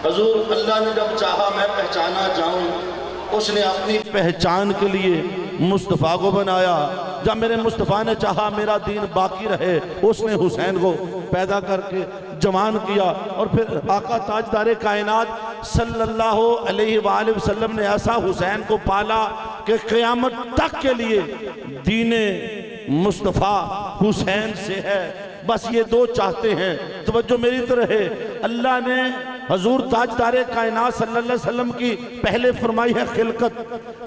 हजूर अल्लाह ने जब चाहा मैं पहचाना जाऊं, उसने अपनी पहचान के लिए मुस्तफ़ा को बनाया। जब मेरे मुस्तफ़ा ने चाहा मेरा दीन बाकी रहे, उसने हुसैन को पैदा करके जवान किया। और फिर आका ताजदार कायनात सल्लल्लाहु अलैहि वसल्लम ने ऐसा हुसैन को पाला कि क़यामत तक के लिए दीने मुस्तफ़ा हुसैन से है। बस ये दो चाहते हैं। तवज्जो मेरी तरह है। अल्लाह ने हजूर ताजदार कायनात सल्लल्लाहु अलैहि वसल्लम की पहले फरमाई है खिलकत,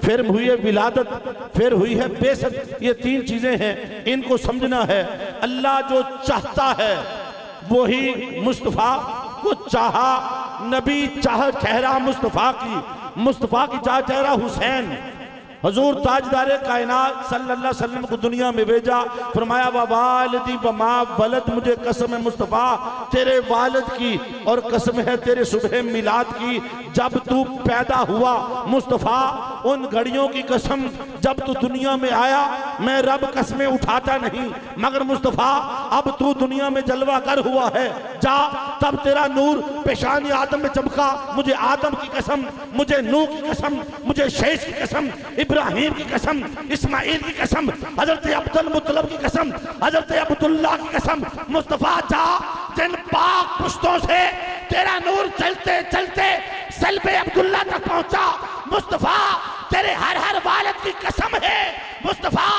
फिर हुई है विलादत, फिर हुई है बेसत। ये तीन चीजें हैं, इनको समझना है। अल्लाह जो चाहता है वही मुस्तफ़ा को चाहा। नबी चाह चेहरा मुस्तफ़ा की, मुस्तफ़ा की चाह चेहरा हुसैन। हजूर ताजदार कायनात सल्लल्लाहु अलैहि वसल्लम को दुनिया में भेजा। फरमाया व वालिदी बमा वलद, मुझे कसम है मुस्तफ़ा तेरे वालिद की और कसम है तेरे सुबह मिलाद की, जब तू पैदा हुआ। मुस्तफ़ा उन घड़ियों की कसम जब तू दुनिया में आया, मैं रब कसमें उठाता नहीं, मगर मुस्तफ़ा अब तू दुनिया में जलवा कर हुआ है। जा तब तेरा नूर पेशानी आदम में चमका। मुझे आदम की कसम, मुझे नूह की कसम, मुझे शेष की कसम, इब्राहिम की कसम, इस्माइल की कसम, हजरत अब्दुल मुत्तलब की कसम, हजरत अब्दुल्लाह की कसम। मुस्तफ़ा जा जिन पाक पुश्तों से तेरा नूर चलते चलते सल्बे अब्दुल्ला तक पहुंचा। मुस्तफ़ा तेरे हर हर वालिद की कसम है। मुस्तफ़ा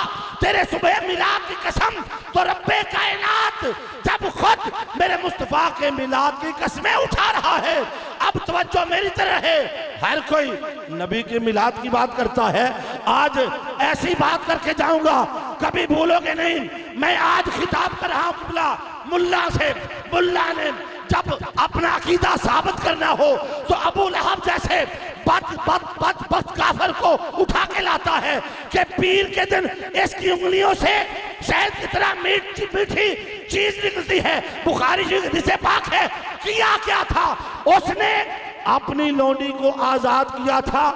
तेरे सुबह मिलाद की कसम। तो रब्बे कायनात जब खुद मेरे मुस्तफ़ा के मिलाद की कसमें उठा रहा है, अब तवज्जो मेरी तरह है। हर कोई नबी के मिलाद की बात करता है। आज ऐसी बात करके जाऊंगा, कभी भूलोगे नहीं। मैं आज खिताब कर रहा हूं किबला मुल्ला से। मुल्ला ने जब अपना अकीदा साबित करना हो तो अबू लहब जैसे बद काफिर को उठा के लाता है कि पीर के दिन इसकी उंगलियों से शहद की तरह मीठी चीज निकलती है। बुखारी जिसे पाक है। किया क्या था उसने? अपनी लोंडी को आजाद किया था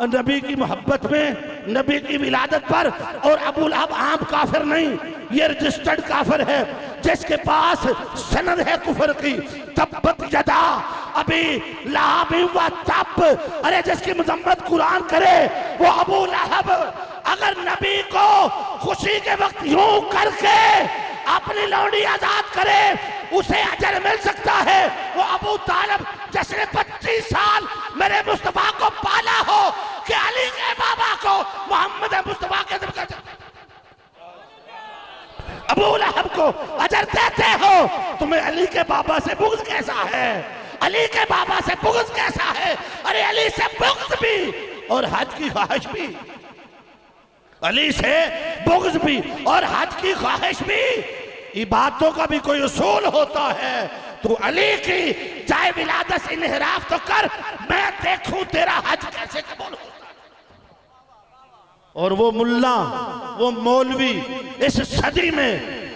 नबी की मोहब्बत में, नबी की विलादत पर। और अबू लहब आम काफिर नहीं, ये रजिस्टर्ड काफिर है जिसके पास सनद है कुफर की। तब्बत यदा अभी लाहब व तब, अरे जिसकी मजम्मत कुरान करे वो अबू लहब। अगर नबी को खुशी के वक्त यूं करके अपनी लौंडी आजाद करे उसे अजर मिल सकता है। वो अबू तालिब जिसने 25 साल मेरे मुस्तफा को पाला हो कि अली के बाबा को मोहम्मद मुस्तफा के अबू लहब को अजर देते हो। तुम्हें अली के बाबा से बुग़्ज़ कैसा है? अली के बाबा से बुग़्ज़ कैसा है? अरे अली से बुग़्ज़ भी और हज की ख्वाहिश भी, अली से बुग़्ज़ भी और हज की ख्वाहिश भी। इबादतों का भी कोई उसूल होता है। तू अली की चाहे विलादत से इन्हिराफ तो कर, मैं देखूं तेरा हज कैसे कबूल होता। और वो मुल्ला, वो मौलवी इस सदी में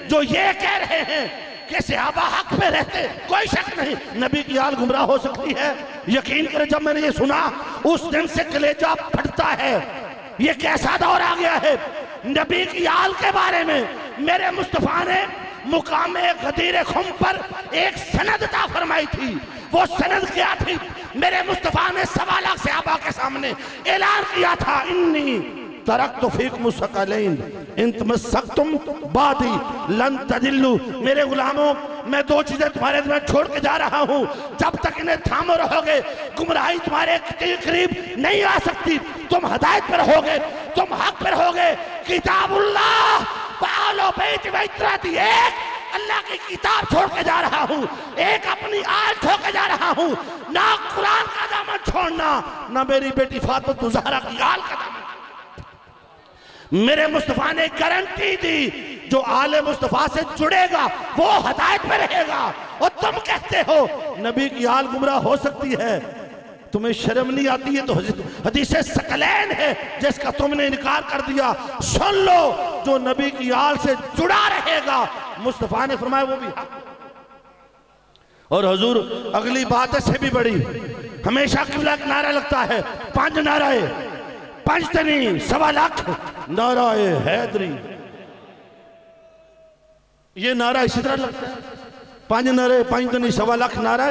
जो ये कह रहे हैं कि सहाबा हक पे रहते, कोई शक नहीं नबी की आल गुमराह हो सकती है। यकीन करें जब मैंने ये सुना उस दिन से कलेजा फटता है। ये कैसा दौर आ गया है? नबी की आल के बारे में मेरे मुस्तफा ने मुकामे गदीर खुम पर एक सनद अता फरमाई थी। वो सनद क्या थी? मेरे मुस्तफा ने 1.25 लाख सहाबा के सामने ऐलान किया था, इन्नी तरक्तु फीकुम सकलैन इन तमस्सक्तुम बादी लन तदिल्लु। मेरे गुलामों, मैं 2 चीजें तुम्हारे में छोड़ के जा रहा हूं, जब तक इन्हें थामो रहोगे गुमराही तुम्हारे करीब नहीं आ सकती। तुम हिदायत पर रहोगे, तुम हक पर रहोगे। किताबुल्लाह पालो बैत वैतराती, एक अल्लाह की किताब छोड़ के जा रहा हूं, एक अपनी आल छोड़ के जा रहा हूं। ना कुरान का दामन छोड़ना, ना मेरी बेटी फातिमा ज़हरा की आल का दामन। मेरे मुस्तफा ने गारंटी दी जो आले मुस्तफा से जुड़ेगा वो हिदायत में रहेगा। और तुम कहते हो नबी की आल गुमराह हो सकती है, तुम्हें शर्म नहीं आती है? तो हदीसे सकलैन है जिसका तुमने इनकार कर दिया। सुन लो, जो नबी की आल से जुड़ा रहेगा, मुस्तफा ने फरमाया वो भी हक। और हुजूर अगली बात से भी बड़ी, हमेशा किबला का नारा लगता है, 5 नाराए, पंचतनी 1.25 लाख नाराए हैदरी। ये नारा इसी तरह लगता है, 5 नारे, पंचतनी 1.25 लाख नारा।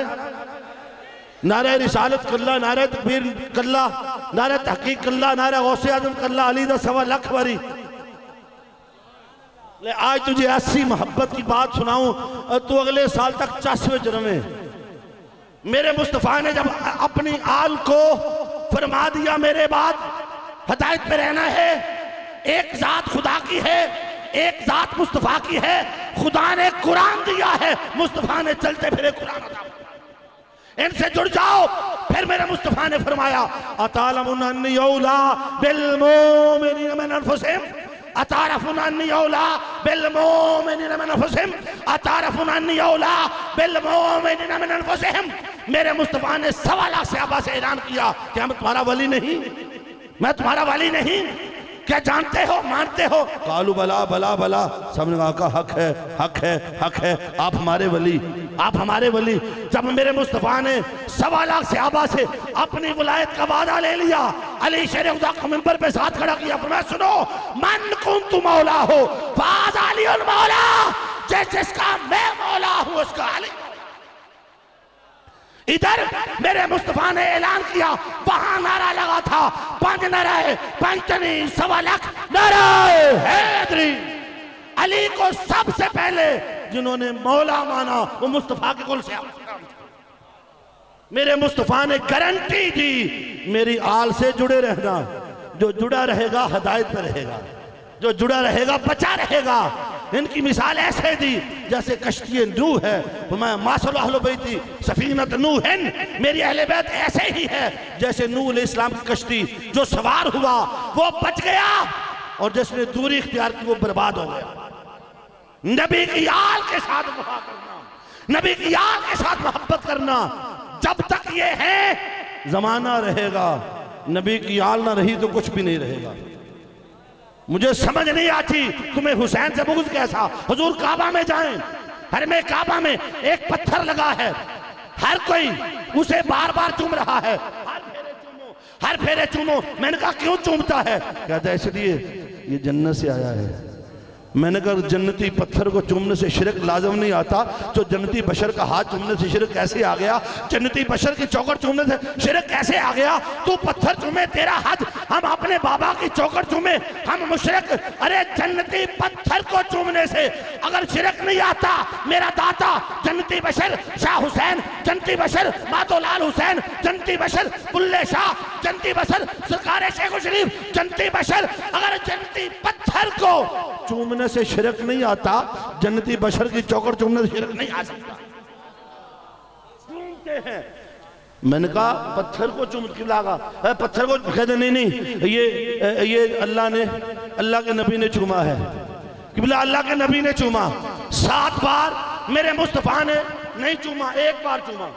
नारे रिसालत कल्ला, नारे तकबीर कल्ला, नारे तहकीक कल्ला, नारे गौसे आजम कल्ला, अली दा 1.25 लाख बारी। आज तुझे ऐसी मोहब्बत की बात सुनाऊं तो अगले साल तक 80वें जन्मे। मेरे मुस्तफ़ा ने जब अपनी आल को फरमा दिया मेरे बाद हदायत पे रहना है, एक जात खुदा की है, एक जात मुस्तफ़ा की है। खुदा ने कुरान दिया है, मुस्तफ़ा ने चलते फिरे कुरान अता, इनसे जुड़ जाओ। फिर मेरे मुस्तफ़ा ने फरमाया अतालमुना अन्नी औला बिल मोमिनीन मिन अनफुसिहिम अतारफुना अन्नी औला बिल मोमिनीन मिन अनफुसिहिम अतारफुना अन्नी औला बिल मोमिनीन मिन अनफुसिहिम। मेरे मुस्तफ़ा ने 1.25 लाख सहाबा से ऐलान किया कि मैं तुम्हारा वली नहीं, मैं तुम्हारा वली नहीं, क्या जानते हो, मानते हो? कालू बला बला बला, सबने कहा हक है, हक है, हक है, आप हमारे वली, आप हमारे वली। जब मेरे मुस्तफ़ा ने 1.25 लाख सहाबा से अपनी विलायत का वादा ले लिया, अली शेर खुदा को मिंबर पे साथ खड़ा किया, फरमाया सुनो, मन कुंतु मौला हो फाज़ अलीउल मौला, जिसका मैं मौला हूं उसका अली। इधर मेरे मुस्तफ़ा ने ऐलान किया, वहां नारा लगा था 5 नारे, 5 1.25 लाख नारे हैदरी। अली को सबसे पहले जिन्होंने मौला माना वो मुस्तफ़ा के कुल से। मेरे मुस्तफ़ा ने गारंटी दी मेरी आल से जुड़े रहना, जो जुड़ा रहेगा हिदायत पे रहेगा, जो जुड़ा रहेगा बचा रहेगा। इनकी मिसाल ऐसे दी जैसे कश्ती नूह है, फरमाया मासल अहले बैती सफीनत नूहन, मेरी अहले बैत ऐसे ही है जैसे नूह अलैहिस्सलाम की कश्ती, जो सवार हुआ वो बच गया और जिसने दूरी इख्तियार की वो बर्बाद हो गया। नबी की आल के साथ वफा करना, नबी की आल के साथ मोहब्बत करना, जब तक ये है जमाना रहेगा। नबी की आल ना रही तो कुछ भी नहीं रहेगा। मुझे समझ नहीं आती तुम्हें हुसैन से बुग़्ज़ कैसा। हुजूर काबा में जाएं, हर में काबा में एक पत्थर लगा है, हर कोई उसे बार बार चूम रहा है, हर फेरे चूमो। मैंने कहा क्यों चूमता है? कहता है इसलिए ये जन्नत से आया है। मैंने कहा जन्नती पत्थर को चूमने से शिरक लाजम नहीं आता, तो जन्नती बशर का हाथ चूमने से शिरक कैसे आ गया? जन्नती बशर की चौखट चूमने से शिरक कैसे आ गया? तू पत्थर चूमे, तेरा हाथ, हम अपने बाबा की चौखट चूमे, हम मुशरिक। अरे जन्नती पत्थर को चूमने से अगर शिरक नहीं आता, मेरा दाता जन्नती बशर शाह हुसैन, जन्नती बशर मातोलाल हुसैन, जन्नती बशर बुल्ले शाह, जन्नती बशर सरकार शेख शरीफ, जन्नती बशर, अगर जन्नती पत्थर को चूमने से शिरक नहीं आता, जन्नती बशर की चौखट चूमने से शिरक नहीं आ सकता। चूमते हैं। मैंने कहा पत्थर को चूम क्यों लगा? पत्थर को कहते नहीं, ये अल्लाह ने, अल्लाह के नबी ने चूमा है। किबला अल्लाह के नबी ने चूमा 7 बार, मेरे मुस्तफ़ा ने नहीं चूमा, 1 बार चूमा।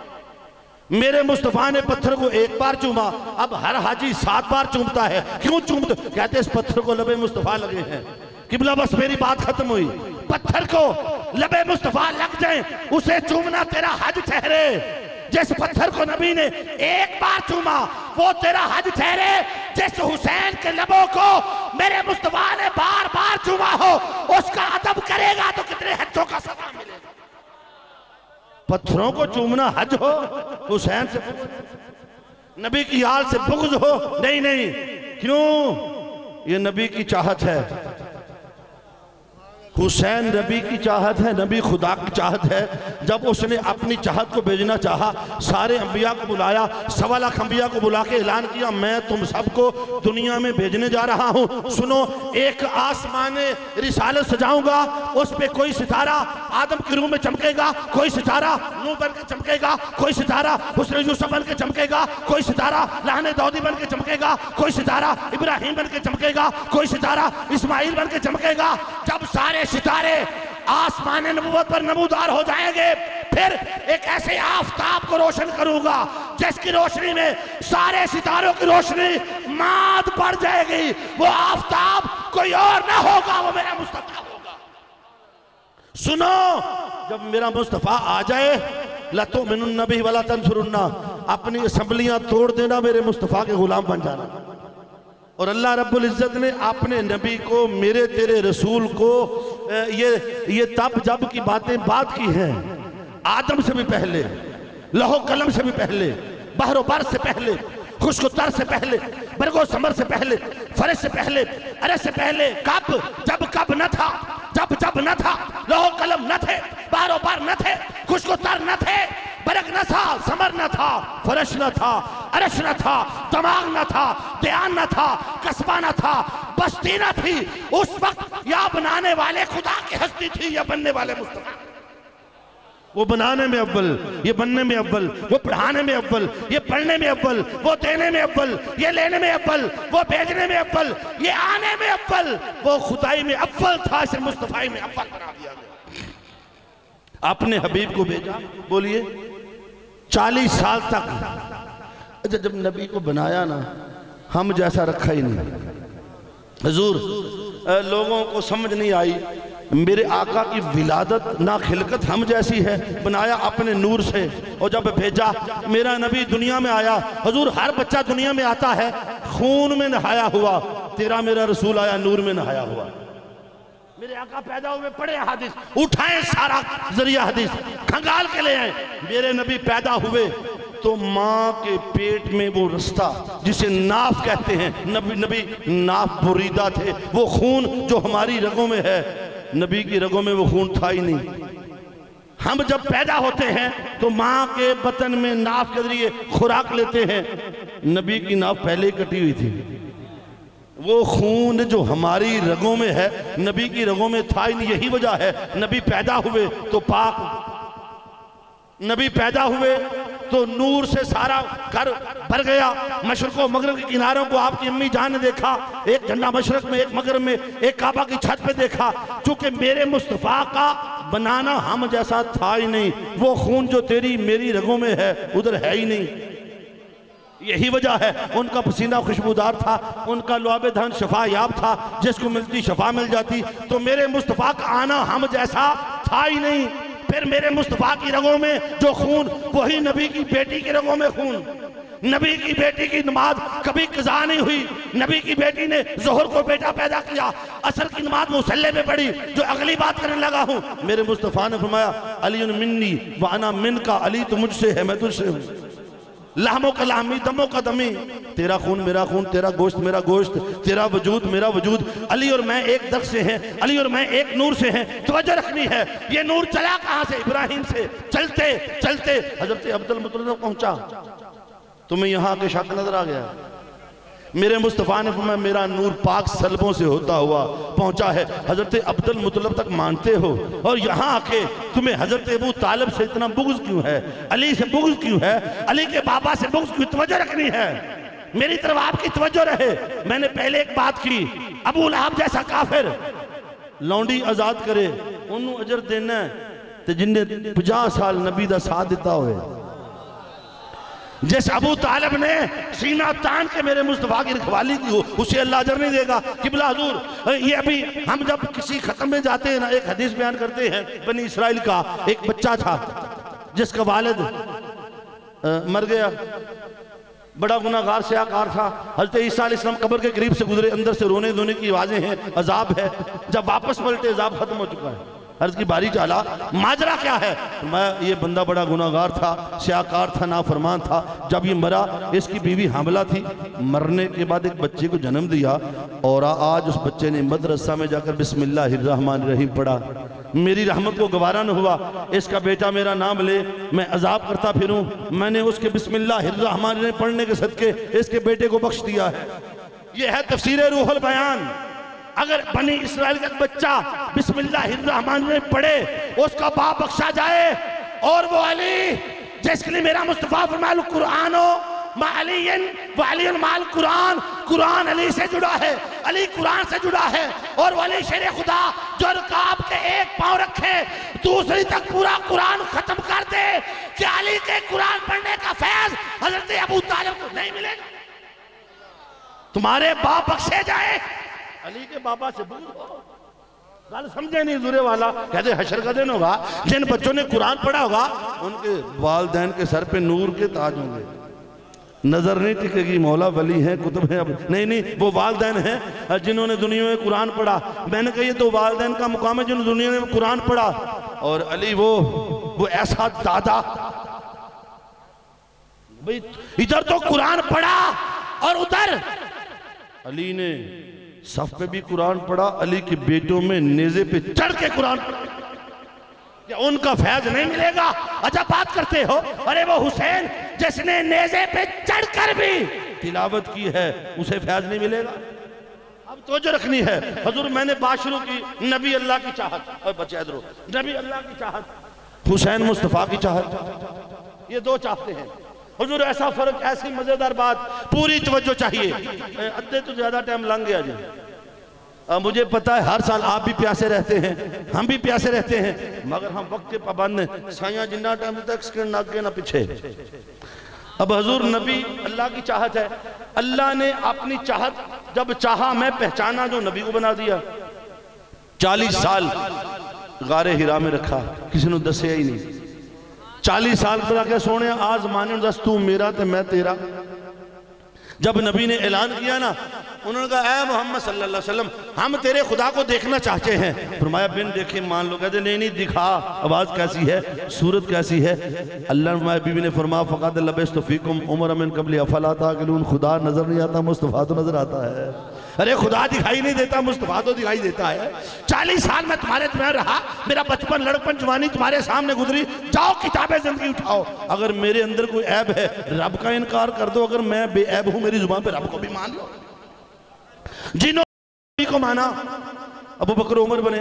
मेरे मुस्तफ़ा ने पत्थर को 1 बार चूमा, अब हर हाजी 7 बार चूमता है। क्यों चूमते? कहते इस पत्थर को लबे मुस्तफ़ा लगे हैं। किबला बस मेरी बात खत्म हुई। पत्थर को लबे मुस्तफ़ा लग जाए, उसे चूमना तेरा हज ठहरे। जिस पत्थर को नबी ने 1 बार चूमा वो तेरा हज ठहरे। जिस हुसैन के लबों को मेरे मुस्तफ़ा ने बार बार चूमा हो, उसका अदब करेगा तो कितने हज्जों का सवाब मिलेगा। पत्थरों को चूमना हज हो, हुसैन से नबी की आल से बुग़्ज़ हो? नहीं नहीं। क्यों? ये नबी की चाहत है, हुसैन नबी की चाहत है, नबी खुदा की चाहत है। जब उसने अपनी चाहत को भेजना चाहा, सारे अंबिया को बुलाया, 1.25 लाख अंबिया को बुला के ऐलान किया मैं तुम सबको दुनिया में भेजने जा रहा हूँ। सुनो, एक आसमान रिसालत सजाऊंगा, उस पे कोई सितारा आदम के रूह में चमकेगा, कोई सितारा नूह बन के चमकेगा, कोई सितारा हुस्न यूसुफ बन के चमकेगा, कोई सितारा लहने दाऊदी बन के चमकेगा, कोई सितारा इब्राहिम बन के चमकेगा, कोई सितारा इस्माइल बन के चमकेगा। जब सारे सितारे आसमान नबूवत पर नमूदार हो जाएंगे, फिर एक ऐसे आफताब को रोशन करूंगा जिसकी रोशनी में सारे सितारों की रोशनी माद पड़ जाएगी। वो आफताब कोई और ना होगा, वो मेरा मुस्तफा होगा। सुनो, जब मेरा मुस्तफा आ जाए, लतो मिनुन नबी वला तंसुरुन्ना, अपनी असम्बलियां तोड़ देना, मेरे मुस्तफा के गुलाम बन जाना। और अल्लाह रब्बुल इज़्ज़त ने अपने नबी को, मेरे तेरे रसूल को ये तब जब की बातें बात की हैं, आदम से भी पहले, लौह कलम से भी पहले। बहरो बर से पहले, खुशकुतर से पहले, बरगो समर से पहले, फरज से पहले, अरे से पहले, कब जब कब न था, जब जब न था, लोहो कलम न थे, बहरो बर न थे, खुशकुतर न थे, बरग न था, समर न था, फरश न था, अरश न था, दिमाग न था, ध्यान न था, कस्बा न था, बस्ती न थी। उस वक्त या बनाने वाले खुदा की हस्ती थी या बनने वाले मुस्तफा। वो बनाने में अव्वल, ये बनने में अव्वल, वो पढ़ाने में अव्वल, ये पढ़ने में अव्वल, वो देने में अव्वल, ये लेने में अव्वल, वो भेजने में अव्वल, ये आने में अव्वल, वो खुदाई में अव्वल था, इसे मुस्तफाई में अव्वल बना दिया गया। अपने हबीब को भेजा, बोलिए 40 साल तक। अच्छा, जब नबी को बनाया ना, हम जैसा रखा ही नहीं। हुजूर लोगों को समझ नहीं आई, मेरे आका की विलादत ना खिलकत हम जैसी है, बनाया अपने नूर से। और जब भेजा मेरा नबी दुनिया में आया, हुजूर हर बच्चा दुनिया में आता है खून में नहाया हुआ, तेरा मेरा रसूल आया नूर में नहाया हुआ। मेरे आका पैदा हुए, पढ़े हदीस, उठाए सारा जरिया हदीस, खंगाल के ले आए। मेरे नबी पैदा हुए तो माँ के पेट में वो रास्ता जिसे नाफ कहते हैं, नबी नाफ बुरीदा थे। वो खून जो हमारी रगों में है, नबी की रगों में वो खून था ही नहीं। हम जब पैदा होते हैं तो माँ के बतन में नाफ के जरिए खुराक लेते हैं, नबी की नाफ पहले ही कटी हुई थी। वो खून जो हमारी रगों में है, नबी की रगों में था ही नहीं। यही वजह है नबी पैदा हुए तो पाक, नबी पैदा हुए तो नूर से सारा घर भर गया। मशरक़ व मगरब के किनारों को आपकी अम्मी जान ने देखा, एक झंडा मशरक़ में, एक मगरब में, एक काबा की छत पे देखा। चूंकि मेरे मुस्तफ़ा का बनाना हम जैसा था ही नहीं, वो खून जो तेरी मेरी रगों में है उधर है ही नहीं। यही वजह है उनका पसीना खुशबूदार था, उनका लुआब धन शफा याब था, जिसको मिलती शफा मिल जाती। तो मेरे मुस्तफ़ा का आना हम जैसा था ही नहीं। फिर मेरे मुस्तफ़ा की रगों में जो खून, वही नबी की बेटी की रगों में खून। नबी की बेटी की नमाज कभी कज़ा नहीं हुई। नबी की बेटी ने ज़ोहर को बेटा पैदा किया, असर की नमाज मुसल्ले में पढ़ी। जो अगली बात करने लगा हूँ, मेरे मुस्तफ़ा ने फरमाया अली मिन्नी व अना मिन का, अली तो मुझसे है मैं तुझसे हूँ। लामों का लामी, दमों का दमी, तेरा खून मेरा खून, तेरा गोश्त मेरा गोश्त, तेरा वजूद मेरा वजूद। अली और मैं एक दर से हैं, अली और मैं एक नूर से हैं। तवज्जो रखनी है, ये नूर चला कहाँ से? इब्राहिम से। चलते चलते हजरत अब्दुल मुत्तलिब पहुंचा। तुम्हें यहाँ के शक नजर आ गया? मेरे मुस्तफ़ा ने फरमाया मेरा नूर पाक सल्बों से होता हुआ पहुंचा है। हजरत अब्दुल मुत्तलिब तक मानते हो, और यहाँ आके तुम्हें हजरत अबू तालिब से इतना बुग़्ज़ क्यों है? अली से बुग़्ज़ क्यों है? अली के बाबा से बुग़्ज़ क्यों? तवज्जो रखनी है, मेरी तरफ आपकी तवज्जो रहे। मैंने पहले एक बात की, अबू लहब जैसा काफिर लौंडी आजाद करे, उन्होंने अजर देना है तो जिन्हें 50 साल नबी का साथ दिता हुए। जिस अबू तालिब ने सीना तान के मेरे मुस्तफ़ा की रखवाली की हो, उसे अल्लाह अजर नहीं देगा। किबला हुजूर, ये अभी हम जब किसी खत्म में जाते हैं ना, एक हदीस बयान करते हैं, बनी इसराइल का एक बच्चा था जिसका वालिद मर गया, बड़ा गुनाहगार स्याकार था। हज़रत ईसा अलैहिस्सलाम कब्र के करीब से गुजरे, अंदर से रोने धोने की आवाज़ें हैं, अजाब है। जब वापस पलटे अजाब खत्म हो चुका है। अर्ज की बारी चाला, माजरा क्या है? मैं ये बंदा बड़ा गुनाहगार था, स्याकार था, नाफरमान था। जब ये मरा, इसकी बीवी हामला थी, मरने के बाद एक बच्चे को जन्म दिया, और आज उस बच्चे ने मदरसा में जाकर बिस्मिल्लाहिर्रहमानिर्रहीम पढ़ा। मेरी रहमत को गवारा न हुआ, इसका बेटा मेरा नाम ले, मैं अजाब करता फिरूं। मैंने उसके बिस्मिल्लाहिर्रहमानिर्रहीम पढ़ने के सदके इसके बेटे को बख्श दिया है। यह है तफसीर रूहुल बयान। अगर बनी इसराइल का बच्चा बिस्मिल्लाहिर्रहमानिर्रहीम पढ़े, उसका बाप बख्शा जाए। और वो अली जिसके लिए मेरा मुस्तफ़ा फरमाया कुरानो मा अलीयन व अलीयन माल कुरान, कुरान अली से जुड़ा है, अली कुरान से जुड़ा है। और वो अली शेर खुदा जो रकाब के एक पांव रखे, दूसरी तक पूरा कुरान खत्म कर दे, कि अली के कुरान पढ़ने का फैज हजरत अबू तालिब को नहीं मिलेगा। तुम्हारे बाप बख्शे जाए, अली के बाबा से गल समझे नहीं। जुरे वाला कहते हशर का दिन होगा, जिन बच्चों ने कुरान पढ़ा होगा उनके वालदैन के सर पे नूर के ताज होंगे। नजर नहीं टिकेगी, मौला वली हैं, कुतुब हैं। अब नहीं, वो वालदैन हैं जिन्होंने दुनिया में कुरान पढ़ा। मैंने कहा ये तो वालदैन का मुकाम है जिन्होंने दुनिया में कुरान पढ़ा। और अली वो ऐसा दादा, भाई इधर तो कुरान पढ़ा और उधर अली ने सफ पे भी कुरान पढ़ा, अली के बेटों में नेज़े पे चढ़ के कुरान पढ़ा। क्या उनका फैज नहीं मिलेगा? अच्छा बात करते हो, अरे वो हुसैन जिसने नेज़े पे चढ़कर भी तिलावत की है उसे फैज नहीं मिलेगा? अब तो जो रखनी है हजूर, मैंने बात शुरू की नबी अल्लाह की चाहत, और बच्चे इधर, नबी अल्लाह की चाहत, हुसैन मुस्तफा की चाहत, ये दो चाहते हैं हुजूर। ऐसा फर्क, ऐसी मजेदार बात, पूरी तवज्जो चाहिए। अद्दे तो ज्यादा टाइम लंघ गया जी। मुझे पता है हर साल आप भी प्यासे रहते हैं, हम भी प्यासे रहते हैं, मगर हम वक्त के पाबंद हैं। साइया जिन्ना टाइम तक स्क्रीन ना आगे ना पीछे। अब हजूर नबी अल्लाह की चाहत है, अल्लाह ने अपनी चाहत जब चाहा मैं पहचाना, जो नबी को बना दिया। 40 साल गारे हिरा में रखा, किसी ने दसिया ही नहीं। 40 साल पर आके सोने आज माने दस तू मेरा ते मैं तेरा। जब नबी ने ऐलान किया ना, उन्होंने कहा ऐ मोहम्मद सल्लल्लाहु अलैहि वसल्लम, हम तेरे खुदा को देखना चाहते हैं। फरमाया बिन देखे मान लो। कहते नहीं नहीं दिखा, आवाज कैसी है, सूरत कैसी है। अल्लाह बीबी ने फरमाया फ़क़द लबिस्तु फ़ीकुम उमरा मिन क़ब्ली अफ़ला ताक़िलून। खुदा नजर नहीं आता, मुस्तफ़ा तो नजर आता है। अरे खुदा दिखाई नहीं देता, मुस्तफ़ा तो दिखाई देता है। 40 साल में तुम्हारे तुम्हें रहा, मेरा बचपन लड़कपन जवानी तुम्हारे सामने गुजरी। जाओ किताबें जिंदगी उठाओ, अगर मेरे अंदर कोई ऐब है रब का इनकार कर दो, अगर मैं बेऐब हूं मेरी जुबान पे रब को भी मान लो। जिन्होंने को माना अबू बकर उमर बने,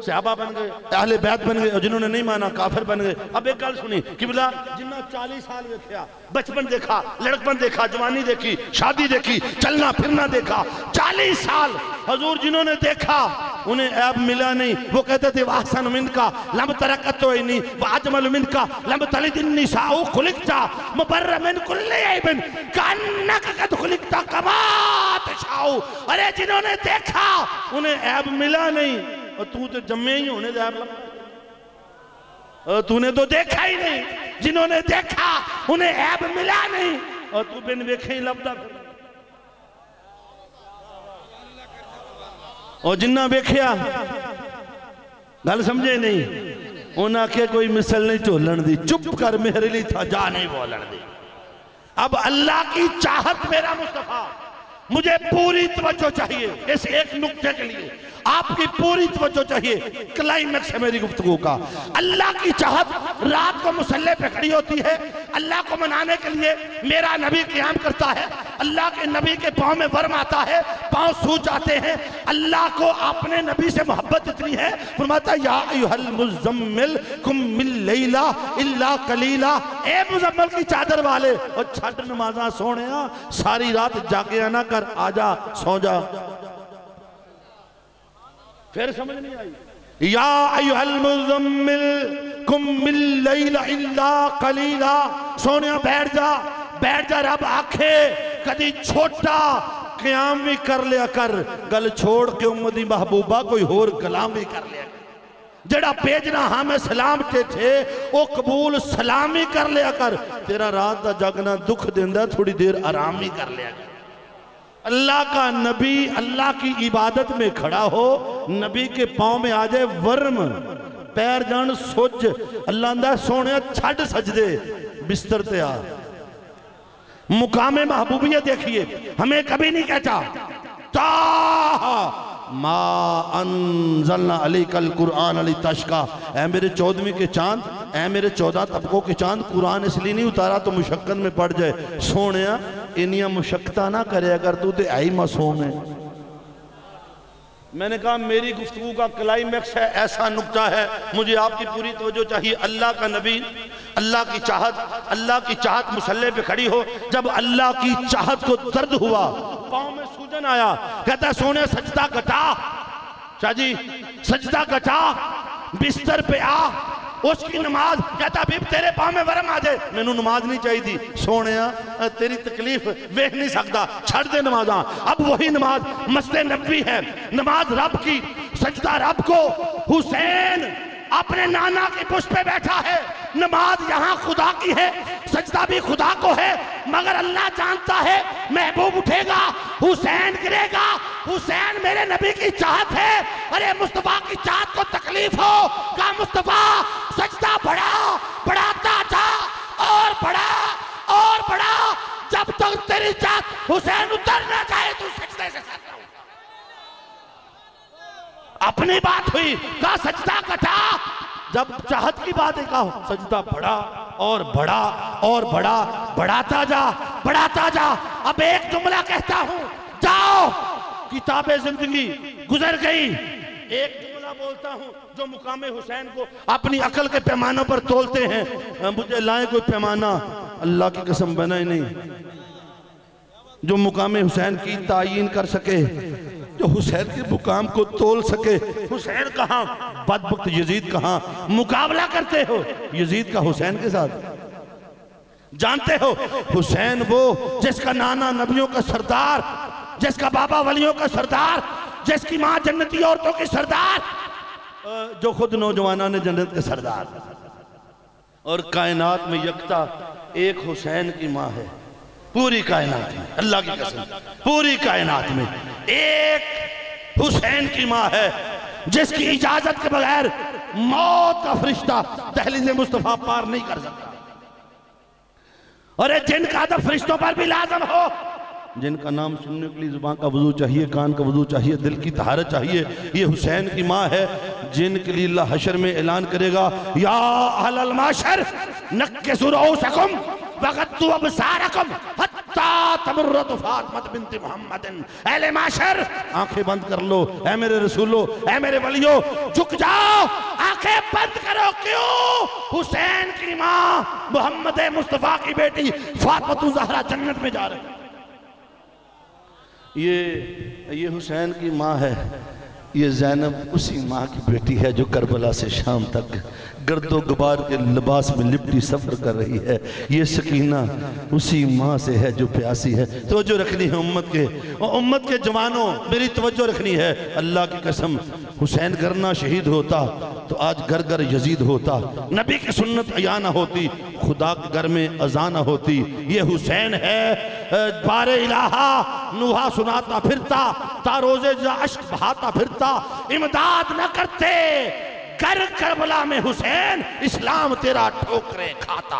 सहाबा बन गए, अहले बैत बन गए, और जिन्होंने नहीं माना काफिर बन गए। अब एक गल सुनी किबला, जिन्ना 40 साल देखा, बचपन देखा, लड़कपन देखा, जवानी देखी, शादी देखी, चलना फिरना देखा, 40 साल हजूर जिन्होंने देखा उन्हें ऐब मिला नहीं। वो कहते थे वाहसन मिनका लम तरकत नहीं वाजमल मिनका लम तलिदिन निसाउ खुलिकता मुबर्र मिन कुल्ली ऐबिन कान्नक कद खुलिकता कमा तशाउ। अरे जिन्होंने देखा उन्हें ऐब मिला नहीं, और तू तो जम्मे ही होने ऐब लगा, तूने तो देखा ही नहीं। जिन्होंने देखा उन्हें ऐब मिला नहीं, और तू बिन वेखे ही लबदा। और जिन्ना वेख्या गल समझे नहीं, उन्हें आखे कोई मिसल नहीं झोलन दी, चुप कर मेरे लिए था जा नहीं बोलन दी। अब अल्लाह की चाहत मेरा मुस्तफा, मुझे पूरी तवज्जो चाहिए इस एक नुक्ते के लिए, आपकी पूरी तवज्जो चाहिए। क्लाइमैक्स है मेरी गुफ्तगू का। अल्लाह की चाहत रात को मुसल्ले पे खड़ी होती है, अल्लाह को मनाने के लिए मेरा नबी क़याम करता है, अल्लाह के नबी के पाँव में वर्म आता है, पाँव सूज जाते हैं। अल्लाह को अपने नबी से मोहब्बत इतनी है, फरमाता है या अय्युहल मुज़म्मिल कुम मिल लैला इल्ला कलीला। ए मुज़म्मिल की चादर वाले, और छठ नमाज़ा सोने सारी रात जागे आना कर, आजा सो जा। फिर समझ नहीं आई, या अय्युहल मुज़म्मिल कुम मिल लैला इल्ला कलीला। सोने बैठ जा, बैठ जा। रब आखे कदी छोटा क़याम भी कर लिया कर, गल छोड़ के उम्मती महबूबा कोई होर कलाम भी कर लिया कर। जड़ा भेजना हमें सलाम चे थे वो कबूल सलामी कर लिया कर। तेरा रात का जगना दुख देंदा, थोड़ी देर आराम भी कर लिया कर। अल्लाह का नबी अल्लाह की इबादत में खड़ा हो, नबी के पाँव में आ जाए वर्म, पैर जान सुज, अल्लाह अंदा सोने छड़ सजदे, बिस्तर ते आ। मुकामे महबूबियत देखिए, हमें कभी नहीं कहता मा अंज़लना अलैकल कुरआन लितश्का। ऐ मेरे 14वीं के चांद, ऐ मेरे 14 तबकों के चांद, कुरान इसलिए नहीं उतारा तो मुशक्कत में पड़ जाए। सोने इनिया मुशक्कता ना करे अगर तू तो आई मासूम है। मैंने कहा मेरी गुफ्तगू का क्लाइमैक्स है, ऐसा नुक्ता है, मुझे आपकी पूरी तवज्जो चाहिए। अल्लाह का नबी, अल्लाह की चाहत मुसल्ले पे खड़ी हो। जब अल्लाह की चाहत को दर्द हुआ, पाँव में सूजन आया, कहता सोने सजदा घटा, शाहजी सजदा घटा, बिस्तर पे आ, उसकी नमाज। कहता भी तेरे पाँव में वरम आ जाए, मैनू नमाज नहीं चाहिए। सोने तेरी तकलीफ वेख नहीं सकता, छड़ दे नमाजा। अब वही नमाज मस्जिद नबवी है, नमाज रब की, सजदा रब को। हुसैन अपने नाना के पुष्प पे बैठा है, नमाज यहाँ खुदा की है, सजदा भी खुदा को है, मगर अल्लाह जानता है महबूब उठेगा, हुसैन गिरेगा। हुसैन मेरे नबी की चाहत है। अरे मुस्तफा की चाहत को तकलीफ हो, का मुस्तफा सजदा बढ़ा, बढ़ाता जा और बढ़ा और बढ़ा। तेरी चाहत हुसैन उतर ना जाए तू सजदे से सर उठा। अपनी बात हुई, कहा सजदा कटा। जब चाहत की बात है कहा सजदा बढ़ा और बढ़ा और बढ़ा, बढ़ाता जा बढ़ाता जा। अब एक जुमला कहता हूं, जाओ किताबे जिंदगी गुजर गई। एक जुमला बोलता हूं जो मुकामे हुसैन को अपनी अकल के पैमानों पर तोलते हैं। मुझे लाए कोई पैमाना, अल्लाह की कसम बना ही नहीं जो मुकामे हुसैन की तायीन कर सके, जो हुसैन के मुकाम को तोल सके। हुसैन कहां, बदबख्त यजीद कहां। मुकाबला करते हो यजीद का हुसैन के साथ। जानते हो हुसैन वो जिसका नाना नबियों का सरदार, जिसका बाबा वलियों का सरदार, जिसकी मां जन्नती औरतों की सरदार, जो खुद नौजवाना ने जन्नत के सरदार। और कायनात में यकता एक हुसैन की मां है। पूरी कायनात में, अल्लाह की कसम, पूरी कायनात में एक हुसैन की मां है जिसकी इजाजत के बगैर मौत का फरिश्ता दहलीज़े मुस्तफा पार नहीं कर सकता। और जिनका अदब फरिश्तों पर भी लाजम हो, जिनका नाम सुनने के लिए जुबान का वजू चाहिए, कान का वजू चाहिए, दिल की तहारत चाहिए, ये हुसैन की माँ है जिनके लिए अल्लाह हशर में ऐलान करेगा, या अहलल माशर नक्किसू रुऊसकुम वगद्दू अबसारकुम हत्ता तमुर्रु फातिमा बिन्त मुहम्मदिन। अहले माशर आंखें बंद कर लो, ऐ मेरे रसूलो, ऐ मेरे वलियो, झुक जाओ, आंखें बंद करो। क्यों? हुसैन की माँ मोहम्मद मुस्तफा की बेटी फातिमा ज़हरा जन्नत में जा रही। ये हुसैन की माँ है। ये ज़ैनब उसी माँ की बेटी है जो करबला से शाम तक गर्दो गुबार के लिबास में लिपटी सफ़र कर रही है। ये सकीना उसी माँ से है जो प्यासी है। तवज्जो रखनी है उम्मत के, और उम्मत के जवानों मेरी तवज्जो रखनी है। अल्लाह की कसम, हुसैन करना शहीद होता तो आज घर घर यजीद होता, नबी की सुन्नत अया ना होती, खुदा के घर में अज़ा ना होती। ये हुसैन है बारे इलाहा नुहा सुनाता फिरता, तारोज़े अश्क बहाता फिरता, इमदाद न करते कर करबला में हुसैन, इस्लाम तेरा ठोकरे खाता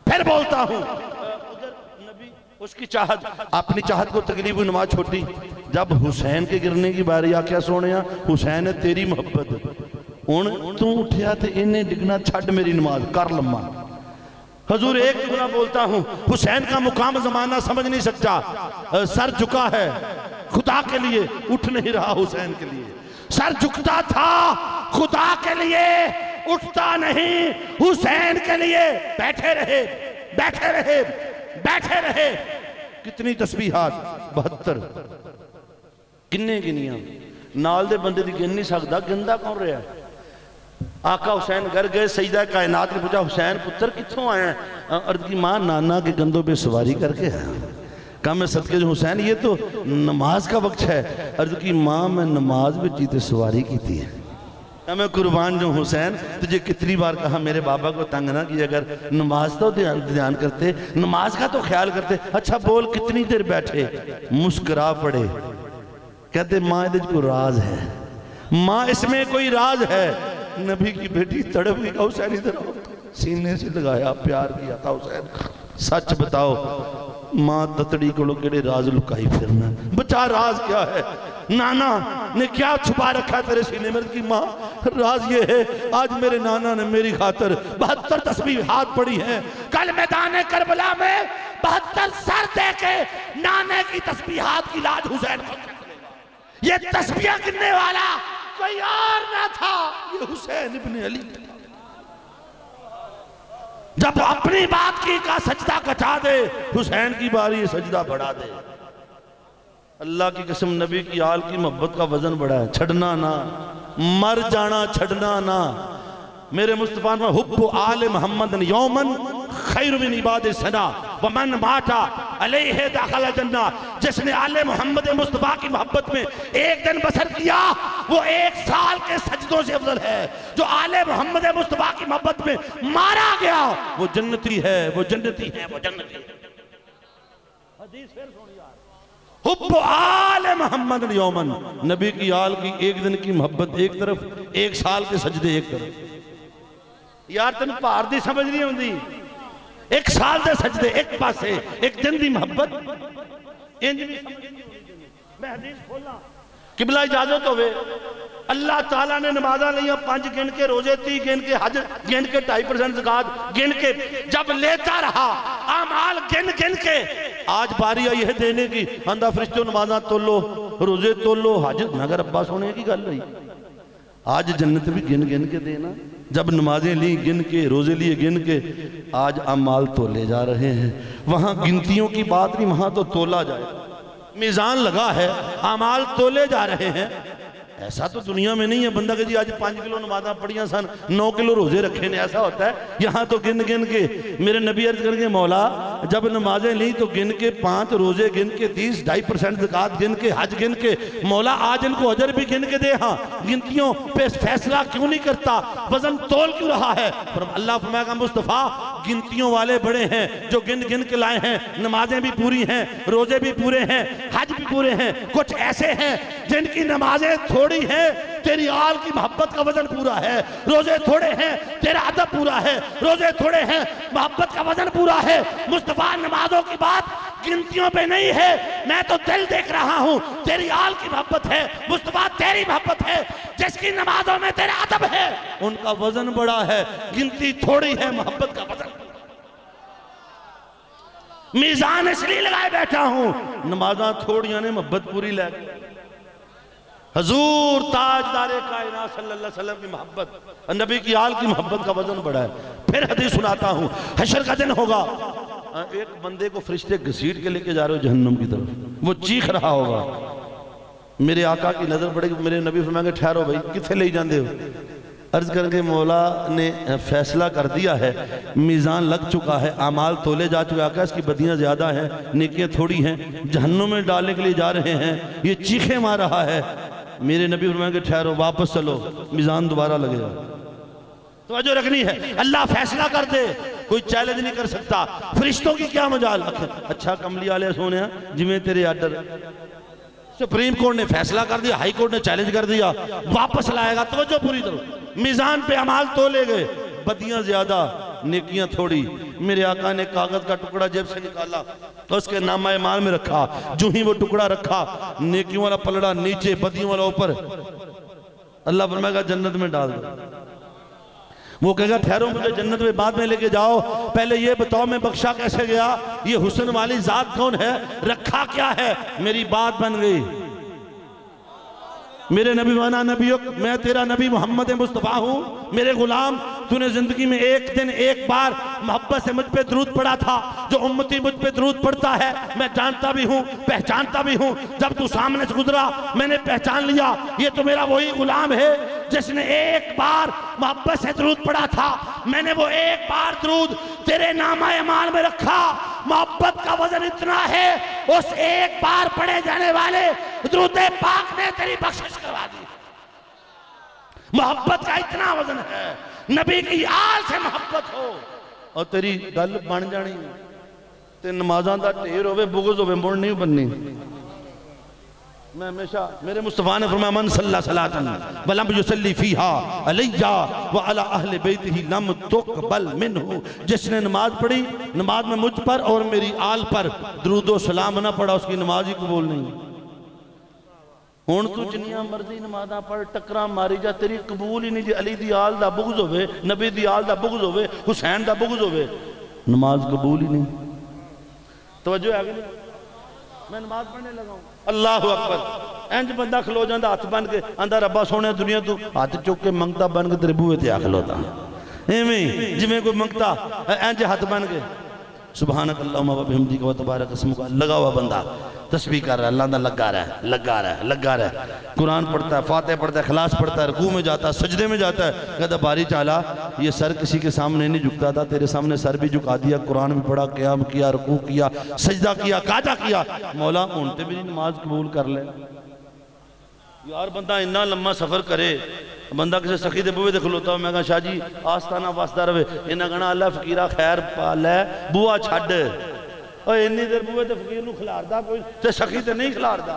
फिर बोलता हूं उधर नबी उसकी चाहत, अपनी चाहत को तकलीफ नमाज छोटी। जब हुसैन के गिरने की बारी आ, क्या सोने हुसैन है तेरी मोहब्बत, हुण तू उठिया तो इन्हें डिगना, छड़ मेरी नमाज कर लम्मा। हजूर एक जुमला बोलता हूं, हुसैन का मुकाम जमाना समझ नहीं सकता। सर झुका है खुदा के लिए, उठ नहीं रहा हुसैन के लिए। सर झुकता था खुदा के लिए, उठता नहीं हुसैन के लिए। बैठे रहे बैठे रहे बैठे रहे। कितनी तस्बीहात, 72 किन्ने गिनिया, नाल दे बंदे दी गिन नहीं सकता, गिनदा कौन रहा। आका हुसैन घर गए, सजदा कायनात ने पूछा हुसैन पुत्र कित्थों आया? अर्ज की माँ नाना के कंधों पे सवारी करके आया। कहा मैं सदके जो हुसैन, ये तो नमाज का वक्त है। अर्ज की माँ मैं नमाज में जीते सवारी की थी। कहा मैं कुर्बान जो हुसैन, तुझे कितनी बार कहा मेरे बाबा को तंग ना कि अगर नमाज तो ध्यान करते, नमाज का तो ख्याल करते। अच्छा बोल कितनी देर बैठे? मुस्कुरा पड़े। कहते माँ ये को राज है, माँ इसमें कोई राज है। नबी की बेटी तड़प गई, हुसैन इधर आओ, सीने से लगाया, प्यार किया था हुसैन। सच बताओ मां ततड़ी को केड़े राज लुकाई फिरना, बचा राज क्या है? नाना ने क्या छुपा रखा तेरे सीने में? की मां राज ये है, आज मेरे नाना ने मेरी खातर 72 तस्बीह हाथ पड़ी है। कल मैदान करबला में 72 सर दे के नाने की तस्बीहात की लाज हुसैन को। ये तस्बीह गिनने वाला कोई और ना था, ये हुसैन इब्ने अली। जब अपनी बात की का सजदा कटा दे, हुसैन की बारी सजदा बढ़ा दे। अल्लाह की कसम नबी की आल की मोहब्बत का वजन बड़ा है। छड़ना ना, मर जाना छड़ना ना। मेरे मुस्तफा में हुब्बु आले मोहम्मद यौमन खैर मिन इबाद सना व मन माता अलैहि दखल जन्ना। जिसने आले मोहम्मद मुस्तफा की मोहब्बत में एक दिन बसर किया वो 1 साल के सजदों से अफजल है। जो आले मोहम्मद मुस्तफा की मोहब्बत में मारा गया वो जन्नती है, वो जन्नती है, वो जन्नती है। हदीस फिर सुनिए, हुब्बु आले मोहम्मद यौमन, नबी की आल की एक दिन की मोहब्बत एक तरफ, 1 साल के सजदे एक तरफ। यार तेन भार दी समझ नहीं आती। एक साल दे सजदे एक पासे, एक दिन की मोहब्बत इंज भी समझ नहीं होनी। मैं हदीस खोला किबला इजाजत होवे, अल्लाह ताला ने नमाजा लिया 5 गिन के, रोजे 30 गिन के, हज गिन के, 2.5% ज़कात गिन के, जब लेता रहा आमाल गिन गिन के, आज बारी आई है देने की, आंदा फरिश्तों नमाजा तोलो, रोजे तोलो, हज। मगर अब्बा सोने की गल हुई, आज जन्नत भी गिन गिन के देना। जब नमाजें ली गिन के, रोजे लिए गिन के, आज अमाल तोले जा रहे हैं। वहां गिनतियों की बात नहीं, वहां तो तोला जाए, मीज़ान लगा है, अमाल तोले जा रहे हैं। ऐसा तो दुनिया में नहीं है बंदा कि जी आज 5 किलो नमाज़ां पढ़ियां सन, 9 किलो रोजे रखे ने, ऐसा होता है। यहाँ तो गिन गिन के, मेरे नबी अर्ज करके मौला जब नमाजें ली तो गिन के, 5 रोजे गिन के, 30 2.5% ज़कात गिन के, हज गिन के, मौला आज इनको अजर भी गिन के दे। हाँ, गिनतियों पे फैसला क्यों नहीं करता, वजन तोल क्यों रहा है? अल्लाह फरमाएगा मुस्तफ़ा गिनतियों वाले बड़े हैं जो गिन गिन के लाए हैं, नमाजें भी पूरी हैं, रोजे भी पूरे हैं, हज भी पूरे हैं। कुछ ऐसे हैं जिनकी नमाजें थोड़ी है, तेरी आल की मोहब्बत का वजन पूरा है। रोजे थोड़े हैं, तेरा अदब पूरा है। रोजे थोड़े हैं, मोहब्बत का वजन पूरा है। मुस्तफा नमाजों की बात गिनतियों पे नहीं है, मैं तो दिल देख रहा हूं, तेरी आल की मोहब्बत है। मुस्तफा तेरी मोहब्बत है, जिसकी नमाजों में तेरा अदब है उनका वजन बड़ा है, गिनती थोड़ी है, मोहब्बत का वजन। मीज़ान इसलिए लगाए बैठा हूं, नमाजा थोड़ियां ने मोहब्बत पूरी लै। हजूर ताजदारे कायनात सल्लल्लाहु अलैहि वसल्लम की मोहब्बत, नबी की आल की मोहब्बत का वजन बड़ा है। फिर हदीस सुनाता हूँ, हशर का दिन होगा, एक बंदे को फरिश्ते घसीट के लेके जा रहे हो जहन्नम की तरफ, वो चीख रहा होगा, मेरे आका की नजर पड़ेगी, मेरे नबी फरमाएंगे ठहरो भाई किथे ले जाते हो? अर्ज करके मौला ने फैसला कर दिया है, मीज़ान लग चुका है, अमाल तोले जा चुके, आका इसकी बदियाँ ज़्यादा हैं, नेकियां थोड़ी हैं, जहन्नुम में डालने के लिए जा रहे हैं, ये चीखे मार रहा है। मेरे नबी फरमाएंगे ठहरो वापस चलो, मीज़ान दोबारा लगेगा। तवज्जो रखनी है, अल्लाह फैसला कर दे, कोई चैलेंज नहीं कर सकता। फरिश्तों की क्या मजाल। अच्छा कमली वाले सोने जिमें तेरे आर्डर, सुप्रीम कोर्ट ने फैसला कर दिया, हाई कोर्ट ने चैलेंज कर दिया, वापस लाएगा। तवज्जो पूरी करो, मीज़ान पे अमाल तोले गए, बदियां ज्यादा नेकियां थोड़ी। मेरे आका ने कागज का टुकड़ा जेब से निकाला तो उसके नामा ईमान में रखा, जो ही वो टुकड़ा रखा, नेकियों वाला पलड़ा नीचे, बदियों वाला ऊपर। अल्लाह फरमाएगा जन्नत में डाल दो। वो कहेगा ठहरो मुझे जन्नत में बाद में लेके जाओ, पहले ये बताओ मैं बख्शा कैसे गया, ये हुस्न वाली जात कौन है, रखा क्या है? मेरी बात बन गई। मेरे नबी वाना नबी, मैं तेरा नबी मोहम्मद मुस्तफ़ा हूँ, मेरे गुलाम तूने जिंदगी में एक दिन एक बार मोहब्बत से मुझ पे दरूद पढ़ा था। जो उम्मती मुझ पे दरूद पढ़ता है मैं जानता भी हूँ, पहचानता भी हूँ। जब तू सामने से गुजरा मैंने पहचान लिया, ये तो मेरा वही गुलाम है जिसने एक बार मोहब्बत से दरूद पढ़ा था। मैंने वो एक बार दरूद तेरे नामा अमाल में रखा। मोहब्बत का वजन इतना है, उस एक बार पढ़े जाने वाले दरूद पाक ने तेरी बख्शिश करवा दी। मोहब्बत का इतना वजन है, नबी की आल से मोहब्बत हो और तेरी गल बन जानी, ते नमाज़ां दा ढेर होवे, बुग़्ज़ होवे, मुड़ नहीं बननी। मैं हमेशा, मेरे मुस्तफ़ा ने फरमाया मन सल्ला सलातन वलम युसल्ली फीहा अलैया व अला अहले बैतिही लम तुक़बल मिन्हु। जिसने नमाज पढ़ी, नमाज में मुझ पर और मेरी आल पर दरूद व सलाम ना पढ़ा, उसकी नमाज ही कबूल नहीं। हुण तू जिन्नियां मर्जी नमाज़ां पढ़, टक्करां मारी जा, तेरी कबूल ही नहीं। जी अली दी आल दा बुग़्ज़ होवे, नबी दी आल दा बुग़्ज़ होवे, हुसैन दा बुग़्ज़ होवे, नमाज कबूल ही नहीं। तवज्जो है आगे, मैं नमाज पढ़ने लगा हूं, अल्लाह अकबर। इंज बंदा खलो जाता हाथ बन के, आंदा रब्बा सोने दुनिया तू हाथ चुक के मंगता बन के तेरे बूहे ते आ खलोता, एवें जिवें कोई मंगता इंज हाथ बन के सुबहानक अल्लाहुम्मा व बिहम्दिका व तबारक अस्मुका। लगा हुआ बंदा तस्बीह कर रहा है, अल्लाह दा लगा रहा है, लगा रहा है, लगा रहा है, कुरान पढ़ता है, फातिहा पढ़ता है, खलास पढ़ता है, रुकू में जाता है, सजदे में जाता है। कहता बारी चाला ये सर किसी के सामने नहीं झुकता था, तेरे सामने सर भी झुका दिया, कुरान भी पढ़ा, क़याम किया, रुकू किया, सजदा किया, काजा किया। मौला हुण ते मेरी नमाज कबूल कर ले। यार बंदा इन्ना लम्मा सफर करे, बंदा किसी सखी के बूहे खलोता हो, मैं कहा शाह जी आस्ताना वसदा रहे, इन्हें कहना अल्लाह फकीरा खैर पा लै, बुआ छड्ड। इन्नी देर बूहे तो फकीर नूं खिलारदा कोई, ते सखी तो नहीं खिलारदा।